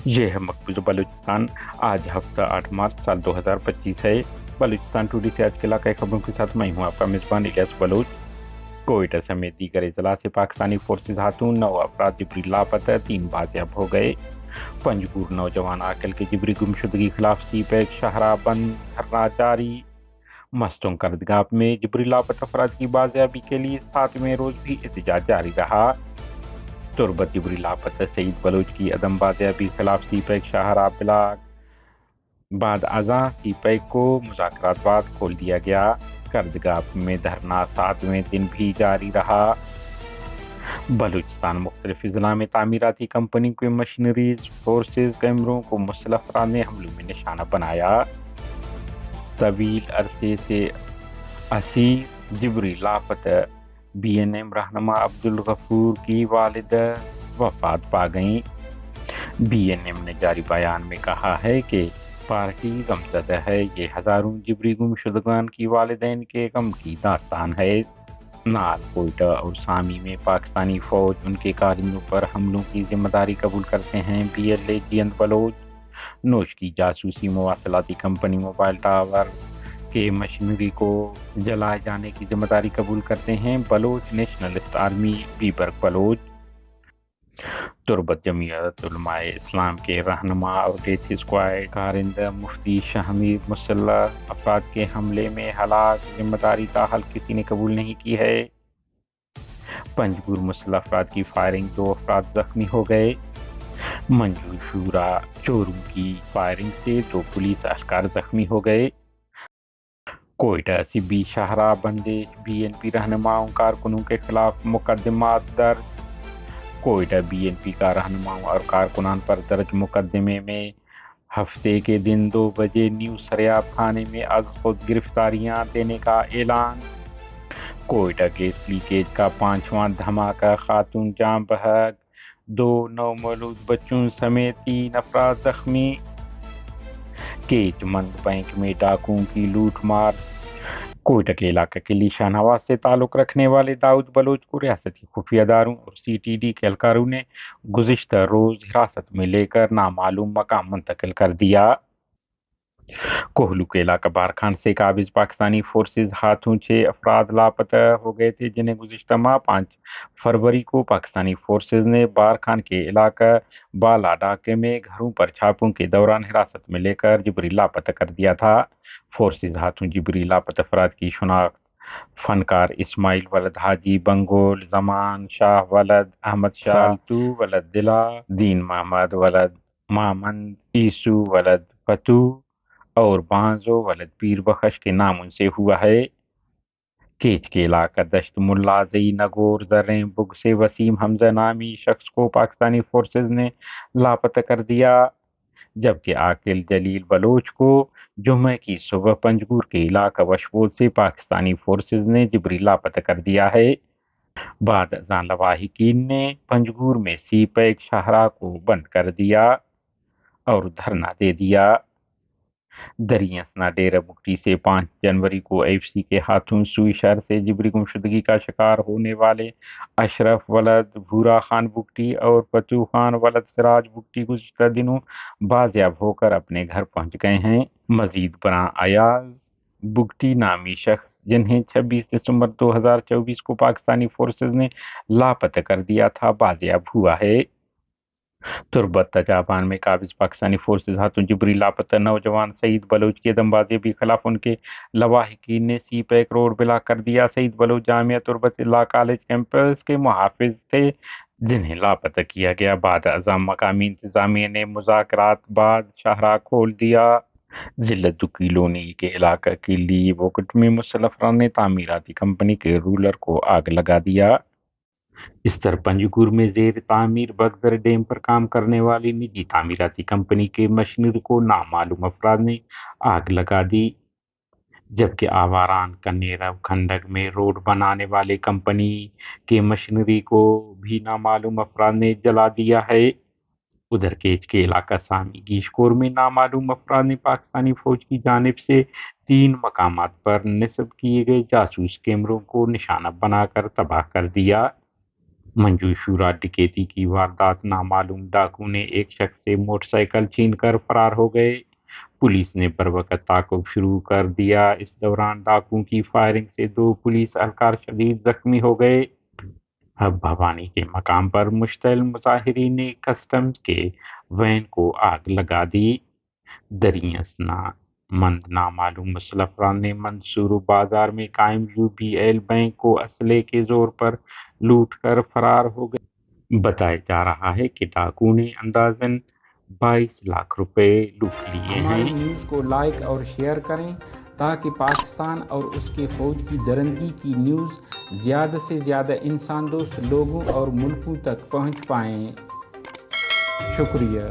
ये है मकबूल बलूचिस्तान। आज हफ्ता 8 मार्च साल 2025 है। बलूचिस्तान टुडे से आज के इलाके खबरों के साथ मैं हूँ आपका मेजबान इलियास बलूच। कोयटा समेत दीगर इजला से पाकिस्तानी फोर्सेज हाथों 9 अफराद जिबरी लापता, 3 बाजियाब हो गए। पंजगूर नौजवान आकल के जिबरी गुमशुदगी खिलाफ सीपैक शाहरा बंद धरना जारी। मस्तों करदगाह में जिबरी लापता अफराद की बाजियाबी के लिए 7वें रोज भी एहतजाज जारी रहा। तुरबत जिबरी लापता सईद बलोच की अदम बाजियाबी खिलाफ सीपैक शाहरा ब्लाक बाद अजा सीपैक को मुज़ाकरात बाद खोल दिया गया। करदगाह में धरना 7वें दिन भी जारी रहा। बलूचिस्तान मुख्तलिफ अजला में तामीराती कंपनी के मशीनरीज फोर्सेज कैमरों को मुसल्लह अफराद ने हमलों में निशाना बनाया। तवील अरसे से असीर जिबरी लापता BNM रहनुमा अब्दुल गफूर की वालिदा वफात पा गईं। BNM ने जारी बयान में कहा है कि पार्टी गमज़दा है। ये हज़ारों जिबरी गुमशुदगान की वालिदैन के गम की दास्तान है। नाल, कोयटा और सामी में पाकिस्तानी फौज उनके कारिंदों पर हमलों की जिम्मेदारी कबूल करते हैं। BLA जियंत बलोच नोश की जासूसी मवासलाती कंपनी मोबाइल टावर के मशीनरी को जलाए जाने की जिम्मेदारी कबूल करते हैं। बलोच नेशनलिस्ट आर्मी बीबर्ग बलोच तुरबत जमीयत उलमाए इस्लाम के रहनुमा और डेथ स्क्वाड कारिंदा मुफ्ती शाहमीर मुसल्लह अफराद के हमले में हलाक जिम्मेदारी ताहल किसी ने कबूल नहीं की है। पंजगूर मुसल्लह अफराद की फायरिंग, 2 अफराद जख्मी हो गए। मंजूर शूरा चोरों की फायरिंग से 2 पुलिस एहलकार जख्मी हो गए। कोयटा सिब्बी शाहरा बंदिश BNP रहनुमाओं कारकुनों के खिलाफ मुकदमात दर्ज। कोयटा BNP का रहनुमाओं और कारकुनान पर दर्ज मुकदमे में हफ्ते के दिन 2 बजे न्यू सरियाब थाने में आज खुद गिरफ्तारियां देने का ऐलान। कोयटा गैस लीकेज का 5वां धमाका, खातून जाम बहक, 2 नौमौलूद बच्चों समेत 3 अफराद जख्मी। केचमंद बैंक में डाकुओं की लूट मार। कोयटा के इलाके के लीशा नवाज से ताल्लुक रखने वाले दाऊद बलोच को रियासती खुफिया इदारों और CTD के एहलकारों ने गुज़िश्ता रोज हिरासत में लेकर नामालूम मकाम मुंतकिल कर दिया। कोहलू के इलाका बारखान से काबिज पाकिस्तानी फोर्सेज हाथों 6 अफराद लापता हो गए थे, जिन्हें गुज़िश्ता माह 5 फरवरी को पाकिस्तानी फोर्सेज ने बारखान के इलाका बाला डाके में घरों पर छापों के दौरान हिरासत में लेकर जिबरी लापता कर दिया था। फोर्सेज हाथों जिबरी लापता अफराद की शनाख्त फनकार इस्माइल वलद हाजी बंगोल, जमान शाह वलद अहमद शाह, साल्तू वलद दिला, दीन मोहम्मद वलद मामंद, ईसू वलद फतू और बांजो वलद पीर बख्श के नाम उनसे हुआ है। केच के इलाका दश्त मुल्लाजई नगोर दर्रें बुग से वसीम हमजा नामी शख्स को पाकिस्तानी फोर्सेज ने लापता कर दिया, जबकि आकिल जलील बलोच को जुम्मे की सुबह पंजगूर के इलाका वशबोल से पाकिस्तानी फोर्सेज ने जिबरी लापता कर दिया है। बाद अज़ान लवाहिकीन ने पंजगूर में सीपैक शाहरा को बंद कर दिया और धरना दे दिया। दरियासना डेरा बुगटी से 5 जनवरी को AFC के हाथों सुई शहर से जिबरी गुमशुदगी का शिकार होने वाले अशरफ वलद भूरा खान बुगटी और पतू खान वलद सिराज बुगटी गुज़िश्ता दिनों बाजियाब होकर अपने घर पहुंच गए हैं। मजीद बरां अयाज बुगटी नामी शख्स, जिन्हें 26 दिसंबर 2024 को पाकिस्तानी फोर्सेज ने लापता कर दिया था, बाजियाब हुआ है। तुरबत तजाबान में काबिज पाकिस्तानी फोर्सेज हाथों जिबरी लापता नौजवान सईद बलोच की दमबाजी के खिलाफ उनके लवाहिकीन ने सीपैक रोड ब्लॉक कर दिया। सईद बलोच जामिया तुरबत ला कॉलेज कैंपस के मुहाफिज थे, जिन्हें लापता किया गया। बाद अज़ाम मकामी इंतजामिया ने मुज़ाकरात बाद शाहरा खोल दिया। जिला दुकीलोनी के इलाका की ली वोकट में मुसल्लह अफराद ने तामीराती कंपनी के रूलर को आग लगा दिया। इस तरह पंजगूर में जेर तामीर बगदर डैम पर काम करने वाली निजी तामीराती कंपनी के मशीनरी को नामालूम अफराद ने आग लगा दी, जबकि आवारान कन्नेरव खंडक में रोड बनाने वाले कंपनी के मशीनरी को भी नामालूम अफराद ने जला दिया है। उधर केच के इलाका सामी गीशकोर में नामालूम अफराद ने पाकिस्तानी फौज की जानिब से 3 मकामात पर निस्ब किए गए जासूस कैमरों को निशाना बनाकर तबाह कर दिया। منشورہ ڈکیتی کی واردات، نامعلوم ڈاکو نے ایک شخص سے موٹر سائیکل چھین کر فرار ہو گئے، پولیس نے بروقت تعاقب شروع کر دیا، اس دوران ڈاکوؤں کی فائرنگ سے 2 پولیس اہلکار شدید زخمی ہو گئے۔ اب بھوانی کے مقام پر مشتعل مظاہرین نے کسٹمز کے وین کو آگ لگا دی، دریاسنا مند نامعلوم مسلح افراد نے منصورو بازار میں قائم UBL بینک کو اسلحے کے زور پر لوٹ کر فرار ہو گئے۔ بتایا جا رہا ہے کہ ڈاکوؤں نے اندازاً 22 لاکھ روپے لوٹ لیے ہیں۔ ہماری نیوز کو لائک اور شیئر کریں تاکہ پاکستان اور اس کے فوج کی درندگی کی نیوز زیادہ سے زیادہ انسان دوست لوگوں اور ملکوں تک پہنچ پائیں۔ شکریہ۔